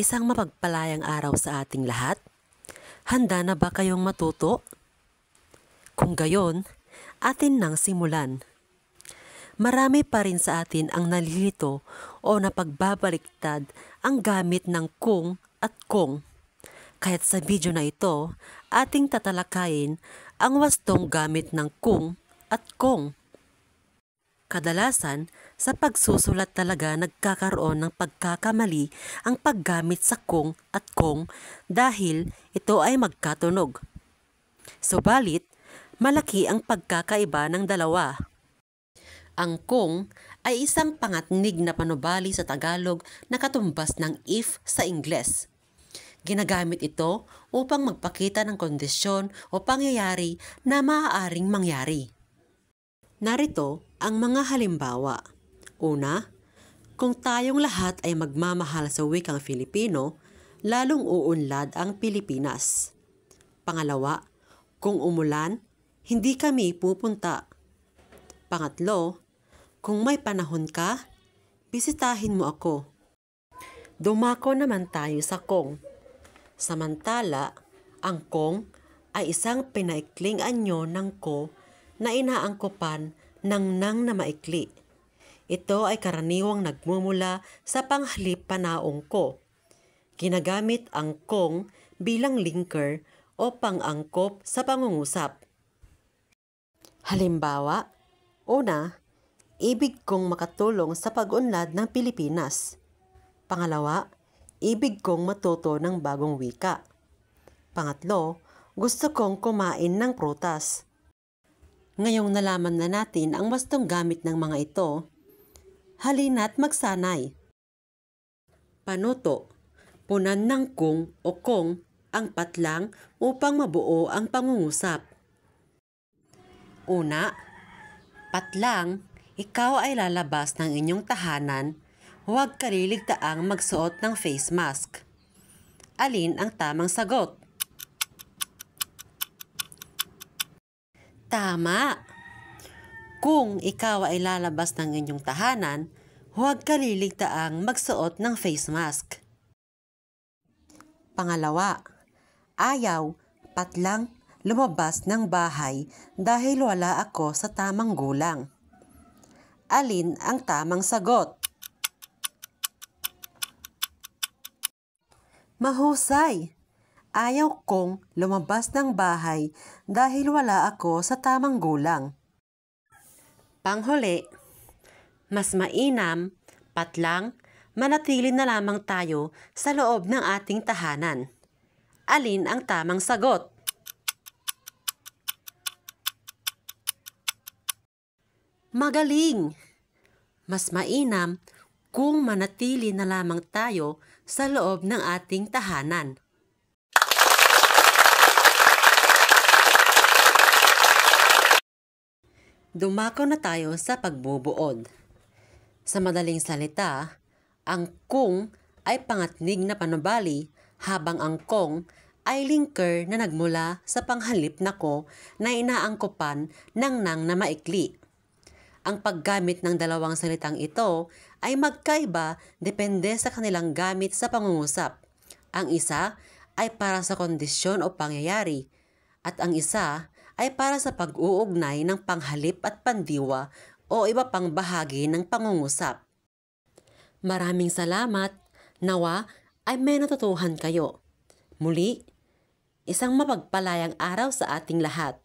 Isang mapagpalayang araw sa ating lahat. Handa na ba kayong matuto? Kung gayon, atin nang simulan. Marami pa rin sa atin ang nalilito o napagbabaliktad ang gamit ng kung at kung. Kaya't sa video na ito, ating tatalakayin ang wastong gamit ng kung at kung. Kadalasan, sa pagsusulat talaga nagkakaroon ng pagkakamali ang paggamit sa kung at kung dahil ito ay magkatunog. Subalit, malaki ang pagkakaiba ng dalawa. Ang kung ay isang pangatnig na panubali sa Tagalog na katumbas ng if sa Ingles. Ginagamit ito upang magpakita ng kondisyon o pangyayari na maaaring mangyari. Narito ang mga halimbawa. Una, kung tayong lahat ay magmamahal sa wikang Filipino, lalong uunlad ang Pilipinas. Pangalawa, kung umulan, hindi kami pupunta. Pangatlo, kung may panahon ka, bisitahin mo ako. Dumako naman tayo sa kung. Samantala, ang kung ay isang pinaikling anyo ng ko na inaangkopan ng nang na maikli. Ito ay karaniwang nagmumula sa panghalip panaong ko. Ginagamit ang kung bilang linker o pang-angkop sa pangungusap. Halimbawa, una, ibig kong makatulong sa pag-unlad ng Pilipinas. Pangalawa, ibig kong matuto ng bagong wika. Pangatlo, gusto kong kumain ng prutas. Ngayong nalaman na natin ang wastong gamit ng mga ito, halina't magsanay. Panuto, punan ng kung o kung ang patlang upang mabuo ang pangungusap. Una, patlang, ikaw ay lalabas ng inyong tahanan, huwag kaliligtaang magsuot ng face mask. Alin ang tamang sagot? Tama! Kung ikaw ay lalabas ng inyong tahanan, huwag kaliligtaang magsuot ng face mask. Pangalawa, ayaw, patlang, lumabas ng bahay dahil wala ako sa tamang gulang. Alin ang tamang sagot? Mahusay! Ayaw kong lumabas ng bahay dahil wala ako sa tamang gulang. Panghuli, mas mainam, patlang, manatili na lamang tayo sa loob ng ating tahanan. Alin ang tamang sagot? Magaling! Mas mainam kung manatili na lamang tayo sa loob ng ating tahanan. Dumako na tayo sa pagbubuod. Sa madaling salita, ang kung ay pangatnig na panubali habang ang kung ay linker na nagmula sa panghalip na ko na inaangkopan ng nang na maikli. Ang paggamit ng dalawang salitang ito ay magkaiba depende sa kanilang gamit sa pangungusap. Ang isa ay para sa kondisyon o pangyayari at ang isa ay para sa pag-uugnay ng panghalip at pandiwa o iba pang bahagi ng pangungusap. Maraming salamat. Nawa ay may natutuhan kayo. Muli, isang mapagpalayang araw sa ating lahat.